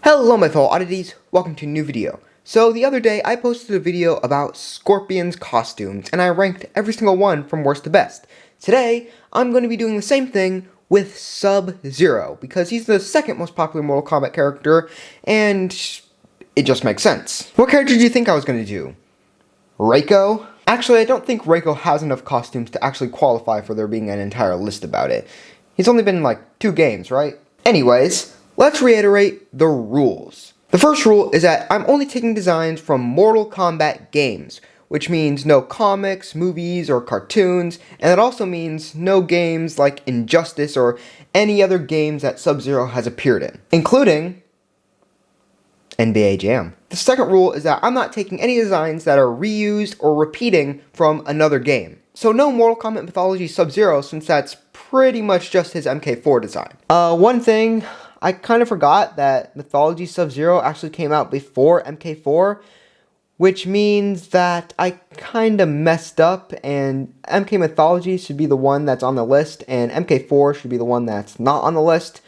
Hello my fellow oddities, welcome to a new video. So the other day I posted a video about Scorpion's costumes and I ranked every single one from worst to best. Today I'm going to be doing the same thing with Sub-Zero because he's the second most popular Mortal Kombat character and it just makes sense. What character do you think I was going to do? Reiko? Actually, I don't think Reiko has enough costumes to actually qualify for there being an entire list about it. He's only been in like 2 games, right? Anyways, let's reiterate the rules. The first rule is that I'm only taking designs from Mortal Kombat games, which means no comics, movies, or cartoons, and it also means no games like Injustice or any other games that Sub-Zero has appeared in, including NBA Jam. The second rule is that I'm not taking any designs that are reused or repeating from another game. So no Mortal Kombat Mythology Sub-Zero since that's pretty much just his MK4 design. One thing, I kind of forgot that Mythology Sub-Zero actually came out before MK4, which means that I kind of messed up and MK Mythology should be the one that's on the list and MK4 should be the one that's not on the list,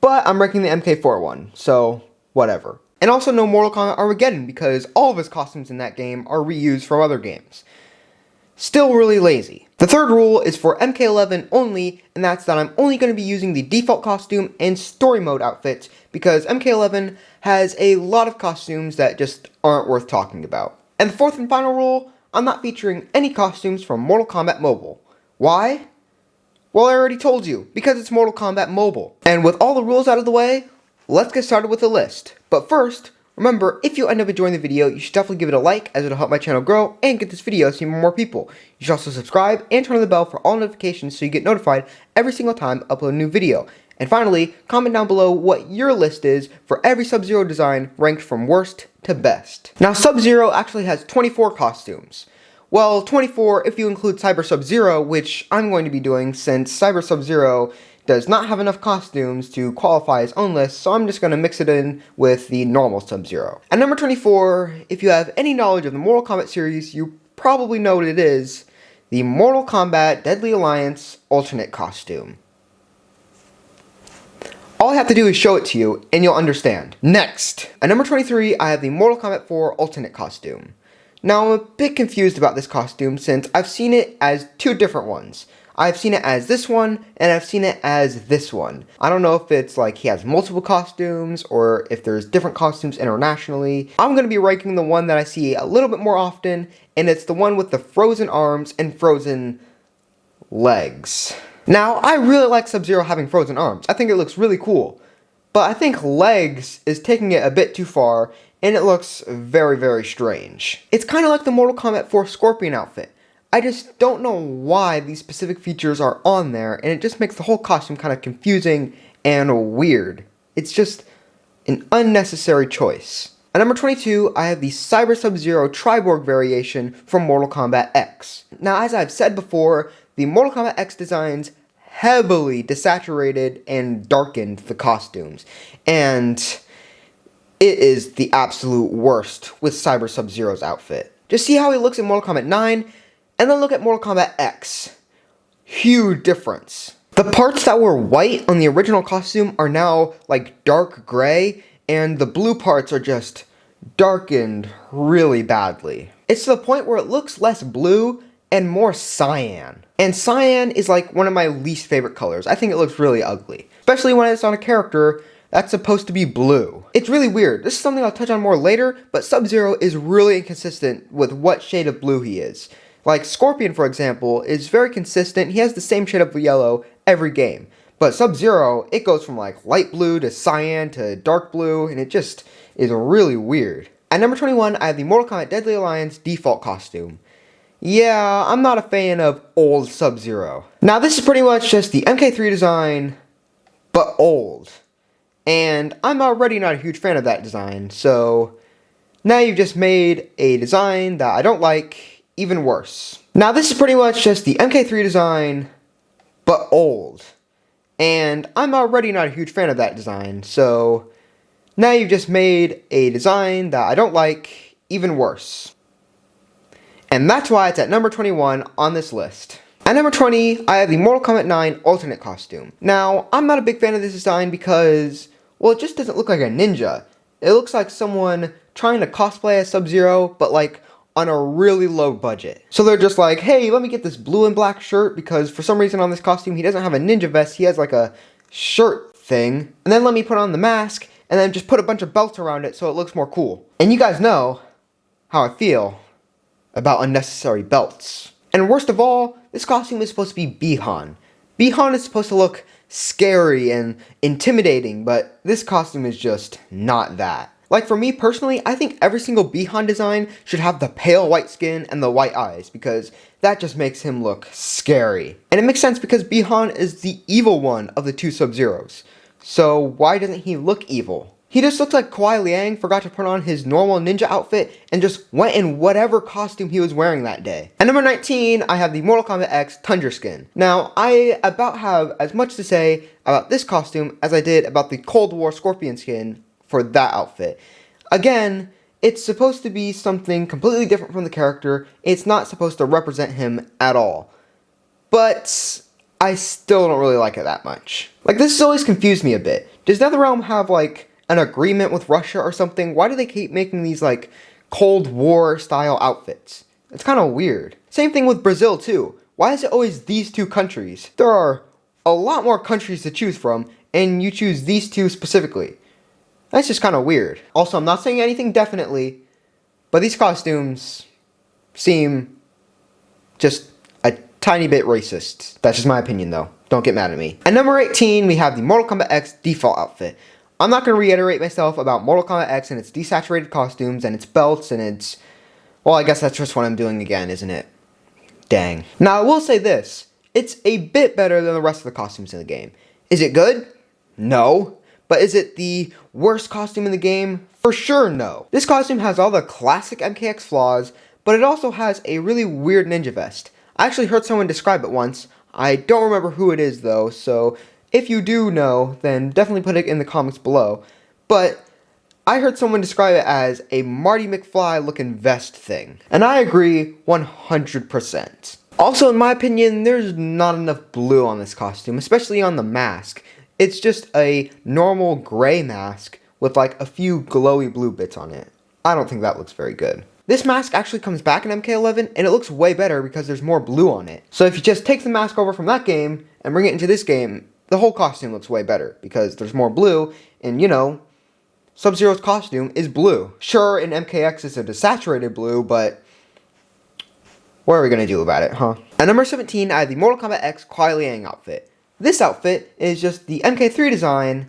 but I'm ranking the MK4 one, so whatever. And also no Mortal Kombat Armageddon because all of his costumes in that game are reused from other games. Still really lazy. The third rule is for MK11 only, and that's that I'm only going to be using the default costume and story mode outfits because MK11 has a lot of costumes that just aren't worth talking about. And the fourth and final rule, I'm not featuring any costumes from Mortal Kombat Mobile. Why? Well, I already told you, because it's Mortal Kombat Mobile. And with all the rules out of the way, let's get started with the list. But first, remember, if you end up enjoying the video, you should definitely give it a like as it'll help my channel grow and get this video to more people. You should also subscribe and turn on the bell for all notifications so you get notified every single time I upload a new video. And finally, comment down below what your list is for every Sub-Zero design ranked from worst to best. Now, Sub-Zero actually has 24 costumes. Well, 24 if you include Cyber Sub-Zero, which I'm going to be doing since Cyber Sub-Zero does not have enough costumes to qualify his own list, so I'm just going to mix it in with the normal Sub-Zero. At number 24, if you have any knowledge of the Mortal Kombat series, you probably know what it is, the Mortal Kombat Deadly Alliance alternate costume. All I have to do is show it to you, and you'll understand. Next, at number 23, I have the Mortal Kombat 4 alternate costume. Now, I'm a bit confused about this costume since I've seen it as 2 different ones. I've seen it as this one, and I've seen it as this one. I don't know if it's like he has multiple costumes, or if there's different costumes internationally. I'm going to be ranking the one that I see a little bit more often, and it's the one with the frozen arms and frozen legs. Now, I really like Sub-Zero having frozen arms. I think it looks really cool. But I think legs is taking it a bit too far, and it looks very, very strange. It's kind of like the Mortal Kombat 4 Scorpion outfit. I just don't know why these specific features are on there, and it just makes the whole costume kind of confusing and weird. It's just an unnecessary choice. At number 22, I have the Cyber Sub-Zero Triborg variation from Mortal Kombat X. Now, as I've said before, the Mortal Kombat X designs heavily desaturated and darkened the costumes, and it is the absolute worst with Cyber Sub-Zero's outfit. Just see how he looks in Mortal Kombat 9, and then look at Mortal Kombat X. Huge difference. The parts that were white on the original costume are now like dark gray, and the blue parts are just darkened really badly. It's to the point where it looks less blue and more cyan. And cyan is like one of my least favorite colors. I think it looks really ugly, especially when it's on a character that's supposed to be blue. It's really weird. This is something I'll touch on more later, but Sub-Zero is really inconsistent with what shade of blue he is. Like Scorpion, for example, is very consistent. He has the same shade of yellow every game. But Sub-Zero, it goes from like light blue to cyan to dark blue, and it just is really weird. At number 21, I have the Mortal Kombat Deadly Alliance default costume. Yeah, I'm not a fan of old Sub-Zero. Now, this is pretty much just the MK3 design, but old. And I'm already not a huge fan of that design, so now you've just made a design that I don't like even worse. Now, this is pretty much just the MK3 design, but old. And I'm already not a huge fan of that design, so now you've just made a design that I don't like even worse. And that's why it's at number 21 on this list. At number 20, I have the Mortal Kombat 9 alternate costume. Now, I'm not a big fan of this design because, well, it just doesn't look like a ninja. It looks like someone trying to cosplay as Sub-Zero, but like on a really low budget. So they're just like, hey, let me get this blue and black shirt because for some reason on this costume he doesn't have a ninja vest, he has like a shirt thing. And then let me put on the mask and then just put a bunch of belts around it so it looks more cool. And you guys know how I feel about unnecessary belts. And worst of all, this costume is supposed to be Bi-Han. Bi-Han is supposed to look scary and intimidating, but this costume is just not that. Like for me personally, I think every single Bi-Han design should have the pale white skin and the white eyes because that just makes him look scary. And it makes sense because Bi-Han is the evil one of the two Sub-Zeros. So why doesn't he look evil? He just looks like Kwyliang forgot to put on his normal ninja outfit and just went in whatever costume he was wearing that day. At number 19, I have the Mortal Kombat X Tundra skin. Now, I about have as much to say about this costume as I did about the Cold War Scorpion skin for that outfit. Again, it's supposed to be something completely different from the character. It's not supposed to represent him at all. But I still don't really like it that much. Like, this has always confused me a bit. Does NetherRealm have, like, an agreement with Russia or something? Why do they keep making these, like, Cold War style outfits? It's kind of weird. Same thing with Brazil, too. Why is it always these two countries? There are a lot more countries to choose from, and you choose these two specifically. That's just kind of weird. Also, I'm not saying anything definitely, but these costumes seem just a tiny bit racist. That's just my opinion, though. Don't get mad at me. At number 18, we have the Mortal Kombat X default outfit. I'm not going to reiterate myself about Mortal Kombat X and its desaturated costumes and its belts and its... Well, I guess that's just what I'm doing again, isn't it? Dang. Now, I will say this. It's a bit better than the rest of the costumes in the game. Is it good? No. But is it the worst costume in the game? For sure, no. This costume has all the classic MKX flaws, but it also has a really weird ninja vest. I actually heard someone describe it once. I don't remember who it is, though, so if you do know, then definitely put it in the comments below. But I heard someone describe it as a Marty McFly looking vest thing. And I agree 100%. Also, in my opinion, there's not enough blue on this costume, especially on the mask. It's just a normal gray mask with like a few glowy blue bits on it. I don't think that looks very good. This mask actually comes back in MK11 and it looks way better because there's more blue on it. So if you just take the mask over from that game and bring it into this game, the whole costume looks way better because there's more blue and, you know, Sub-Zero's costume is blue. Sure, in MKX it's a desaturated blue, but what are we going to do about it, huh? At number 17, I have the Mortal Kombat X Kwyliang outfit. This outfit is just the MK3 design,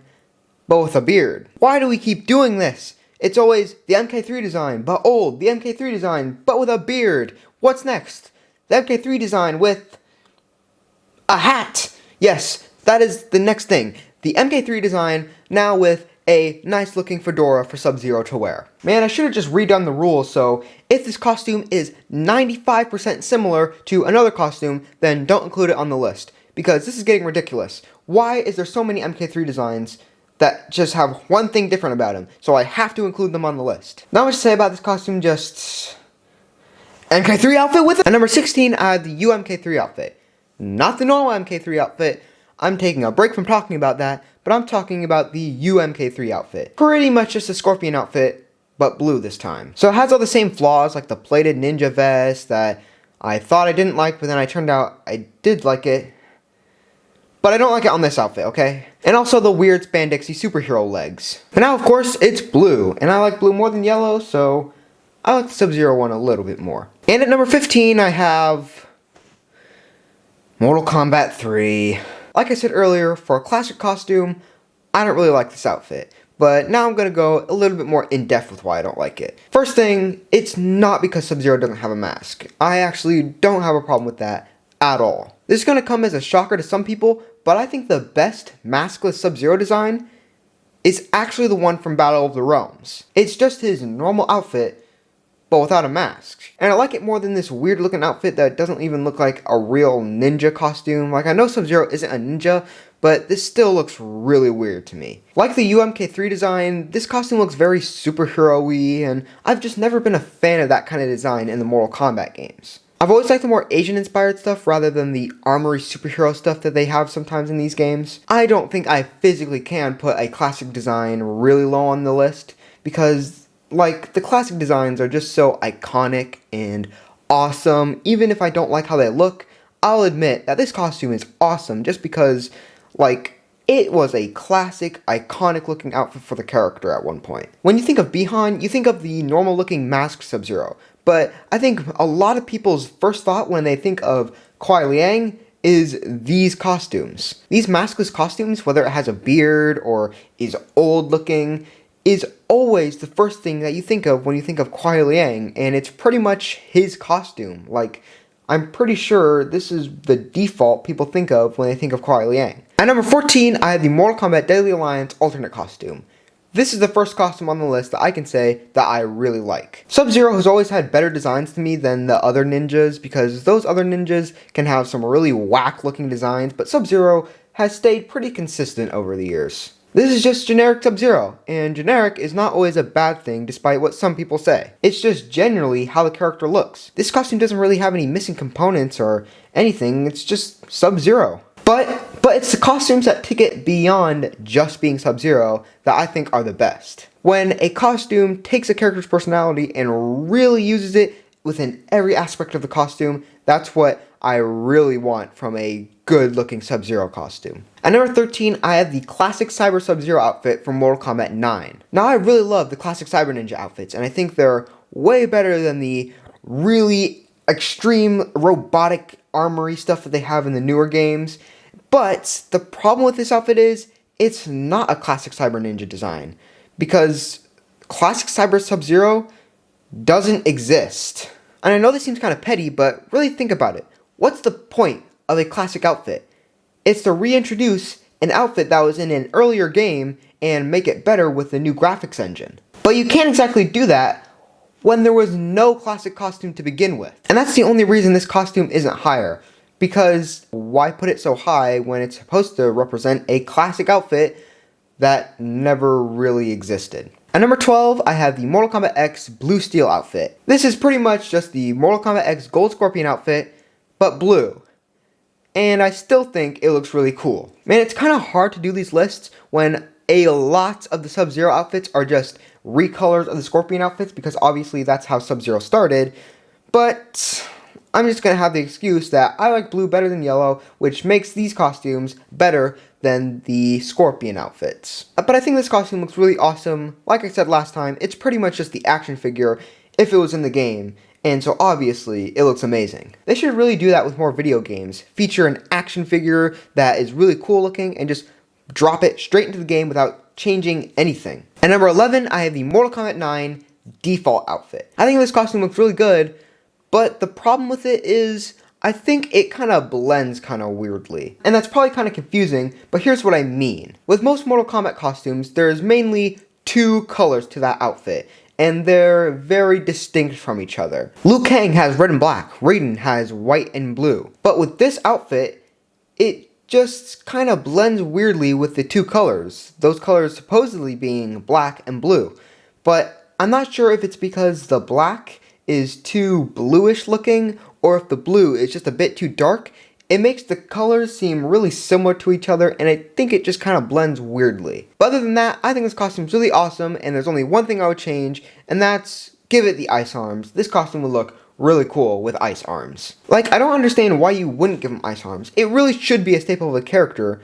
but with a beard. Why do we keep doing this? It's always the MK3 design, but old. The MK3 design, but with a beard. What's next? The MK3 design with a hat. Yes, that is the next thing. The MK3 design, now with a nice looking fedora for Sub-Zero to wear. Man, I should have just redone the rules, so if this costume is 95% similar to another costume, then don't include it on the list. Because this is getting ridiculous. Why is there so many MK3 designs that just have one thing different about them? So I have to include them on the list. Not much to say about this costume, just MK3 outfit with it. At number 16, I have the UMK3 outfit. Not the normal MK3 outfit. I'm taking a break from talking about that, but I'm talking about the UMK3 outfit. Pretty much just a Scorpion outfit, but blue this time. So it has all the same flaws, like the plated ninja vest that I thought I didn't like, but then I turned out I did like it. But I don't like it on this outfit, okay? And also the weird spandexy superhero legs. But now, of course, it's blue. And I like blue more than yellow, so I like the Sub-Zero one a little bit more. And at number 15, I have Mortal Kombat 3. Like I said earlier, for a classic costume, I don't really like this outfit. But now I'm going to go a little bit more in-depth with why I don't like it. First thing, it's not because Sub-Zero doesn't have a mask. I actually don't have a problem with that at all. This is going to come as a shocker to some people, but I think the best maskless Sub-Zero design is actually the one from Battle of the Realms. It's just his normal outfit, but without a mask. And I like it more than this weird looking outfit that doesn't even look like a real ninja costume. Like, I know Sub-Zero isn't a ninja, but this still looks really weird to me. Like the UMK3 design, this costume looks very superhero-y, and I've just never been a fan of that kind of design in the Mortal Kombat games. I've always liked the more Asian-inspired stuff rather than the armory superhero stuff that they have sometimes in these games. I don't think I physically can put a classic design really low on the list because, like, the classic designs are just so iconic and awesome. Even if I don't like how they look, I'll admit that this costume is awesome just because, like, it was a classic, iconic-looking outfit for the character at one point. When you think of Bi-Han, you think of the normal-looking masked Sub-Zero. But I think a lot of people's first thought when they think of Kwyliang is these costumes. These maskless costumes, whether it has a beard or is old looking, is always the first thing that you think of when you think of Kwyliang, and it's pretty much his costume. Like, I'm pretty sure this is the default people think of when they think of Kwyliang. At number 14, I have the Mortal Kombat Deadly Alliance alternate costume. This is the first costume on the list that I can say that I really like. Sub-Zero has always had better designs to me than the other ninjas because those other ninjas can have some really whack looking designs, but Sub-Zero has stayed pretty consistent over the years. This is just generic Sub-Zero, and generic is not always a bad thing despite what some people say. It's just generally how the character looks. This costume doesn't really have any missing components or anything, it's just Sub-Zero. But it's the costumes that take it beyond just being Sub-Zero that I think are the best. When a costume takes a character's personality and really uses it within every aspect of the costume, that's what I really want from a good looking Sub-Zero costume. At number 13, I have the classic Cyber Sub-Zero outfit from Mortal Kombat 9. Now I really love the classic Cyber Ninja outfits, and I think they're way better than the really extreme robotic armory stuff that they have in the newer games. But the problem with this outfit is, it's not a classic Cyber Ninja design, because classic Cyber Sub-Zero doesn't exist. And I know this seems kind of petty, but really think about it. What's the point of a classic outfit? It's to reintroduce an outfit that was in an earlier game and make it better with the new graphics engine. But you can't exactly do that when there was no classic costume to begin with. And that's the only reason this costume isn't higher. Because why put it so high when it's supposed to represent a classic outfit that never really existed? At number 12, I have the Mortal Kombat X Blue Steel outfit. This is pretty much just the Mortal Kombat X Gold Scorpion outfit, but blue. And I still think it looks really cool. Man, it's kind of hard to do these lists when a lot of the Sub-Zero outfits are just recolors of the Scorpion outfits, because obviously that's how Sub-Zero started, but I'm just going to have the excuse that I like blue better than yellow, which makes these costumes better than the Scorpion outfits. But I think this costume looks really awesome. Like I said last time, it's pretty much just the action figure if it was in the game, and so obviously it looks amazing. They should really do that with more video games. Feature an action figure that is really cool looking and just drop it straight into the game without changing anything. At number 11, I have the Mortal Kombat 9 default outfit. I think this costume looks really good, but the problem with it is, I think it kind of blends kind of weirdly. And that's probably kind of confusing, but here's what I mean. With most Mortal Kombat costumes, there's mainly two colors to that outfit, and they're very distinct from each other. Liu Kang has red and black, Raiden has white and blue. But with this outfit, it just kind of blends weirdly with the two colors. Those colors supposedly being black and blue. But I'm not sure if it's because the black is too bluish looking, or if the blue is just a bit too dark. It makes the colors seem really similar to each other, and I think it just kind of blends weirdly. But other than that, I think this costume's really awesome, and there's only one thing I would change, and that's give it the ice arms. This costume would look really cool with ice arms. Like, I don't understand why you wouldn't give him ice arms. It really should be a staple of the character,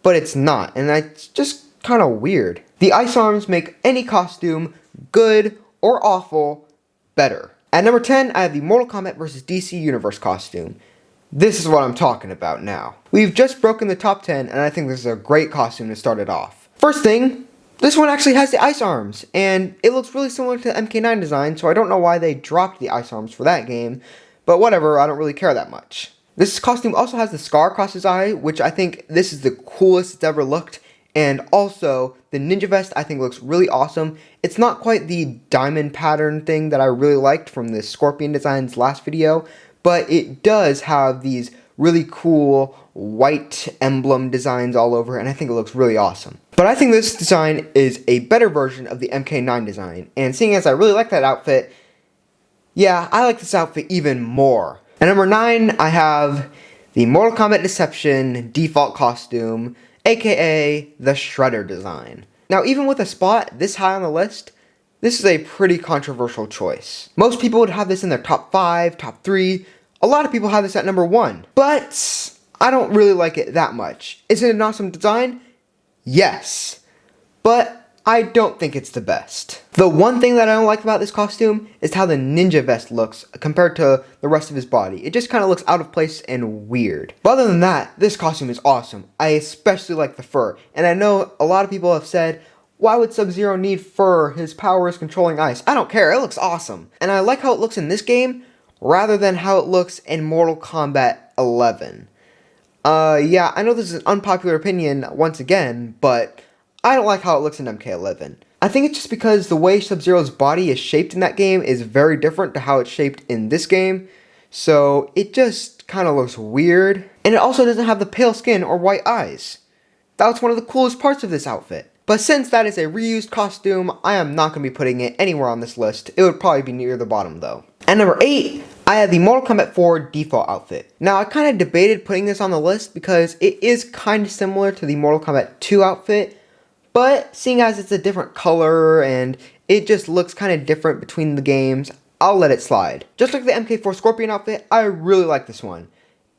but it's not, and that's just kind of weird. The ice arms make any costume, good or awful, better. At number 10, I have the Mortal Kombat vs. DC Universe costume. This is what I'm talking about now. We've just broken the top 10, and I think this is a great costume to start it off. First thing, this one actually has the ice arms, and it looks really similar to the MK9 design, so I don't know why they dropped the ice arms for that game, but whatever, I don't really care that much. This costume also has the scar across his eye, which I think this is the coolest it's ever looked. And also, the ninja vest I think looks really awesome. It's not quite the diamond pattern thing that I really liked from the Scorpion designs last video, but it does have these really cool white emblem designs all over, and I think it looks really awesome. But I think this design is a better version of the MK9 design, and seeing as I really like that outfit, Yeah, I like this outfit even more. At number 9, I have the Mortal Kombat Deception default costume, aka the Shredder design. Now, even with a spot this high on the list, this is a pretty controversial choice. Most people would have this in their top 5, top 3. A lot of people have this at number 1. But I don't really like it that much. Is it an awesome design? Yes. But I don't think it's the best. The one thing that I don't like about this costume is how the ninja vest looks compared to the rest of his body. It just kind of looks out of place and weird. But other than that, this costume is awesome. I especially like the fur. And I know a lot of people have said, why would Sub-Zero need fur? His power is controlling ice. I don't care, it looks awesome. And I like how it looks in this game rather than how it looks in Mortal Kombat 11. Yeah, I know this is an unpopular opinion once again, but I don't like how it looks in MK11. I think it's just because the way Sub-Zero's body is shaped in that game is very different to how it's shaped in this game, so it just kind of looks weird. And it also doesn't have the pale skin or white eyes. That was one of the coolest parts of this outfit. But since that is a reused costume, I am not going to be putting it anywhere on this list. It would probably be near the bottom though. At number 8, I have the Mortal Kombat 4 default outfit. Now I kind of debated putting this on the list because it is kind of similar to the Mortal Kombat 2 outfit, but seeing as it's a different color and it just looks kind of different between the games, I'll let it slide. Just like the MK4 Scorpion outfit, I really like this one.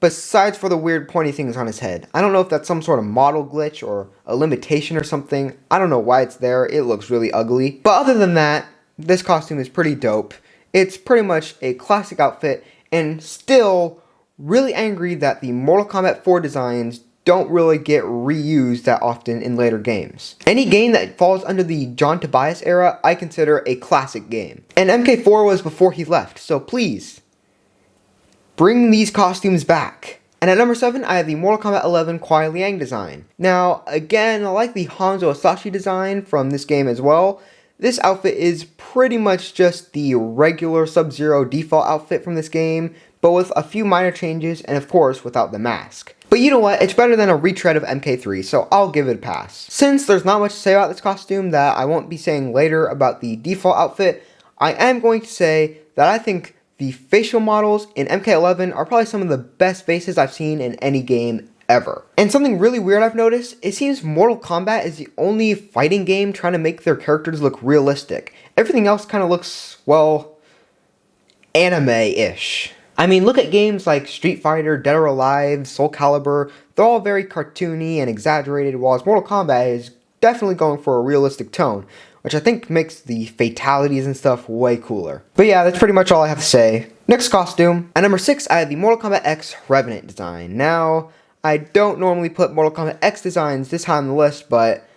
Besides for the weird pointy things on his head. I don't know if that's some sort of model glitch or a limitation or something. I don't know why it's there. It looks really ugly. But other than that, this costume is pretty dope. It's pretty much a classic outfit and still really angry that the Mortal Kombat 4 designs don't really get reused that often in later games. Any game that falls under the John Tobias era, I consider a classic game. And MK4 was before he left, so please, bring these costumes back. And at number 7, I have the Mortal Kombat 11 Kwyliang design. Now, again, I like the Hanzo Asashi design from this game as well. This outfit is pretty much just the regular Sub-Zero default outfit from this game, but with a few minor changes and of course without the mask. But you know what, it's better than a retread of MK3, so I'll give it a pass. Since there's not much to say about this costume that I won't be saying later about the default outfit, I am going to say that I think the facial models in MK11 are probably some of the best faces I've seen in any game ever. And something really weird I've noticed, it seems Mortal Kombat is the only fighting game trying to make their characters look realistic. Everything else kind of looks, well, anime-ish. I mean, look at games like Street Fighter, Dead or Alive, Soul Calibur. They're all very cartoony and exaggerated, while Mortal Kombat is definitely going for a realistic tone, which I think makes the fatalities and stuff way cooler. But yeah, that's pretty much all I have to say. Next costume. At number 6, I have the Mortal Kombat X Revenant design. Now, I don't normally put Mortal Kombat X designs this high on the list, but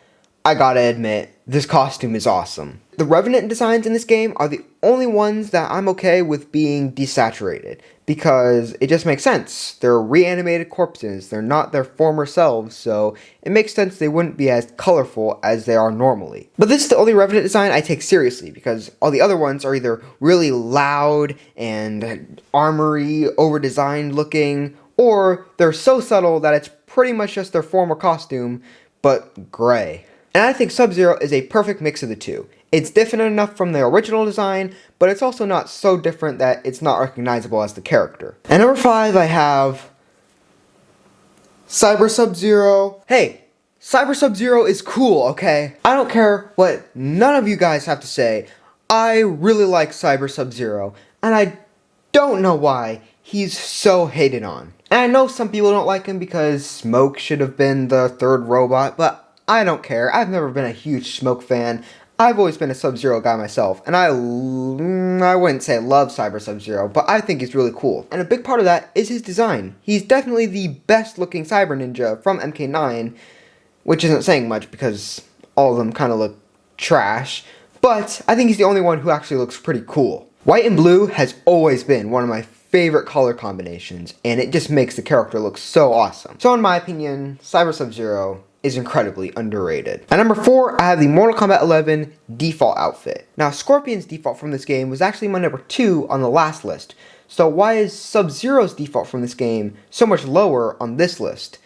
I gotta admit, this costume is awesome. The Revenant designs in this game are the only ones that I'm okay with being desaturated, because it just makes sense. They're reanimated corpses, they're not their former selves, so it makes sense they wouldn't be as colorful as they are normally. But this is the only Revenant design I take seriously, because all the other ones are either really loud and armory, over-designed looking, or they're so subtle that it's pretty much just their former costume, but gray. And I think Sub-Zero is a perfect mix of the two. It's different enough from the original design, but it's also not so different that it's not recognizable as the character. At number 5, I have Cyber Sub-Zero. Hey, Cyber Sub-Zero is cool, okay? I don't care what none of you guys have to say. I really like Cyber Sub-Zero, and I don't know why he's so hated on. And I know some people don't like him because Smoke should have been the third robot, but I don't care. I've never been a huge Smoke fan. I've always been a Sub-Zero guy myself, and I wouldn't say I love Cyber Sub-Zero, but I think he's really cool. And a big part of that is his design. He's definitely the best looking Cyber Ninja from MK9, which isn't saying much because all of them kind of look trash, but I think he's the only one who actually looks pretty cool. White and blue has always been one of my favorite color combinations, and it just makes the character look so awesome. So in my opinion, Cyber Sub-Zero is incredibly underrated. At number 4, I have the Mortal Kombat 11 default outfit. Now, Scorpion's default from this game was actually my number 2 on the last list. So why is Sub-Zero's default from this game so much lower on this list?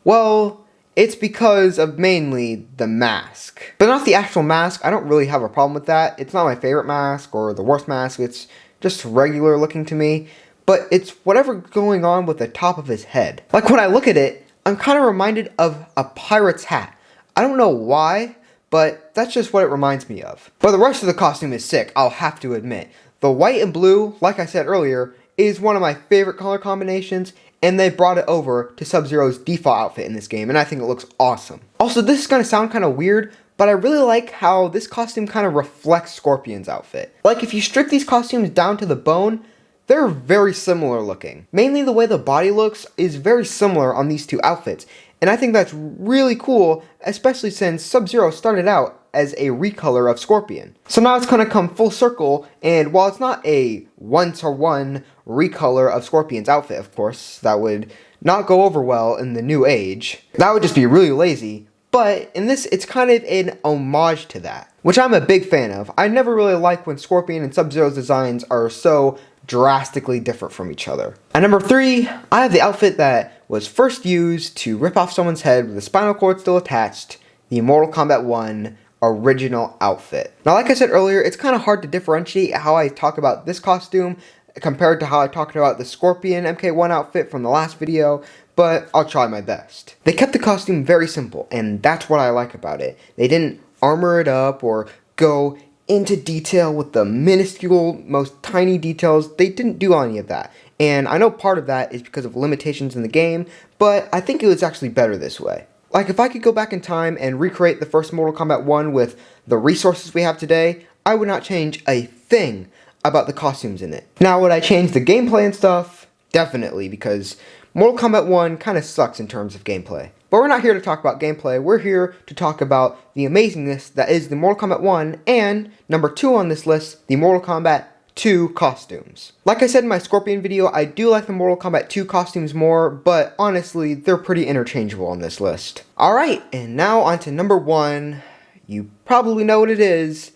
Well, it's because of mainly the mask. But not the actual mask. I don't really have a problem with that. It's not my favorite mask or the worst mask. It's just regular looking to me, but it's whatever's going on with the top of his head. Like when I look at it, I'm kind of reminded of a pirate's hat. I don't know why, but that's just what it reminds me of. But the rest of the costume is sick, I'll have to admit. The white and blue, like I said earlier, is one of my favorite color combinations, and they brought it over to Sub-Zero's default outfit in this game, and I think it looks awesome. Also, this is going to sound kind of weird, but I really like how this costume kind of reflects Scorpion's outfit. Like, if you strip these costumes down to the bone, they're very similar looking. Mainly the way the body looks is very similar on these two outfits, and I think that's really cool, especially since Sub-Zero started out as a recolor of Scorpion. So now it's gonna come full circle, and while it's not a one-to-one recolor of Scorpion's outfit, of course, that would not go over well in the new age. That would just be really lazy, but in this, it's kind of an homage to that, which I'm a big fan of. I never really like when Scorpion and Sub-Zero's designs are so drastically different from each other. At number 3, I have the outfit that was first used to rip off someone's head with the spinal cord still attached, the Mortal Kombat 1 original outfit. Now, like I said earlier, it's kind of hard to differentiate how I talk about this costume compared to how I talked about the Scorpion MK1 outfit from the last video, but I'll try my best. They kept the costume very simple, and that's what I like about it. They didn't armor it up or go into detail with the minuscule, most tiny details. They didn't do any of that. And I know part of that is because of limitations in the game, but I think it was actually better this way. Like, if I could go back in time and recreate the first Mortal Kombat 1 with the resources we have today, I would not change a thing about the costumes in it. Now, would I change the gameplay and stuff? Definitely, because Mortal Kombat 1 kind of sucks in terms of gameplay. But we're not here to talk about gameplay, we're here to talk about the amazingness that is the Mortal Kombat 1 and, number 2 on this list, the Mortal Kombat 2 costumes. Like I said in my Scorpion video, I do like the Mortal Kombat 2 costumes more, but honestly, they're pretty interchangeable on this list. Alright, and now on to number 1. You probably know what it is.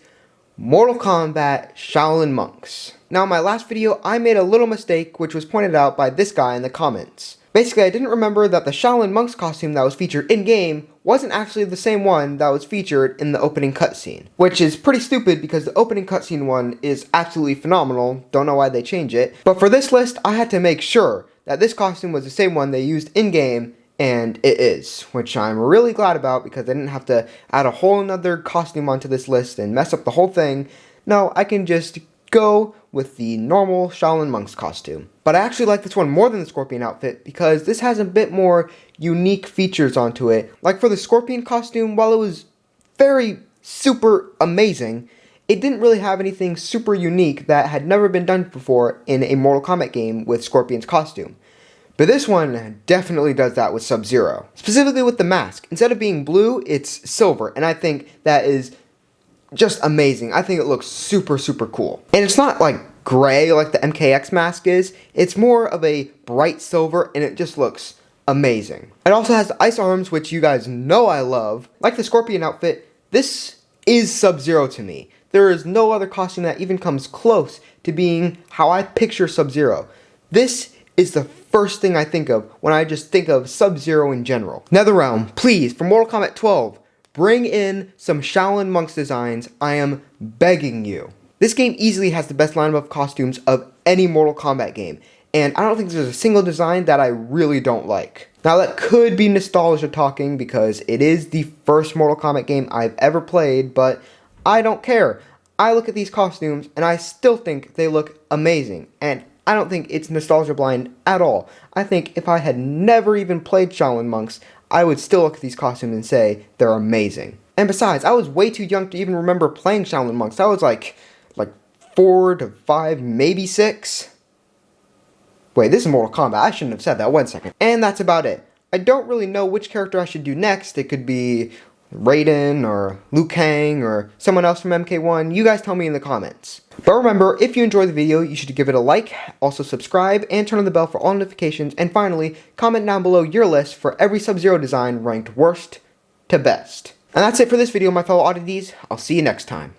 Mortal Kombat Shaolin Monks. Now, in my last video, I made a little mistake, which was pointed out by this guy in the comments. Basically, I didn't remember that the Shaolin Monks costume that was featured in-game wasn't actually the same one that was featured in the opening cutscene. Which is pretty stupid because the opening cutscene one is absolutely phenomenal, don't know why they changed it. But for this list, I had to make sure that this costume was the same one they used in-game, and it is. Which I'm really glad about because I didn't have to add a whole another costume onto this list and mess up the whole thing. No, I can just go with the normal Shaolin Monks costume. But I actually like this one more than the Scorpion outfit because this has a bit more unique features onto it. Like for the Scorpion costume, while it was very super amazing, it didn't really have anything super unique that had never been done before in a Mortal Kombat game with Scorpion's costume. But this one definitely does that with Sub-Zero. Specifically with the mask. Instead of being blue, it's silver, and I think that is just amazing. I think it looks super, super cool. And it's not like gray like the MKX mask is. It's more of a bright silver, and it just looks amazing. It also has the ice arms, which you guys know I love. Like the Scorpion outfit, this is Sub-Zero to me. There is no other costume that even comes close to being how I picture Sub-Zero. This is the first thing I think of when I just think of Sub-Zero in general. NetherRealm, please, for Mortal Kombat 12, bring in some Shaolin Monks designs. I am begging you. This game easily has the best lineup of costumes of any Mortal Kombat game, and I don't think there's a single design that I really don't like. Now that could be nostalgia talking because it is the first Mortal Kombat game I've ever played, but I don't care. I look at these costumes and I still think they look amazing, and I don't think it's nostalgia blind at all. I think if I had never even played Shaolin Monks, I would still look at these costumes and say they're amazing. And besides, I was way too young to even remember playing Shaolin Monks. I was like 4 to 5, maybe 6. Wait, this is Mortal Kombat. I shouldn't have said that. 1 second. And that's about it. I don't really know which character I should do next. It could be Raiden or Liu Kang or someone else from MK1. You guys tell me in the comments. But remember, if you enjoyed the video, you should give it a like, also subscribe, and turn on the bell for all notifications, and finally, comment down below your list for every Sub-Zero design ranked worst to best. And that's it for this video, my fellow oddities. I'll see you next time.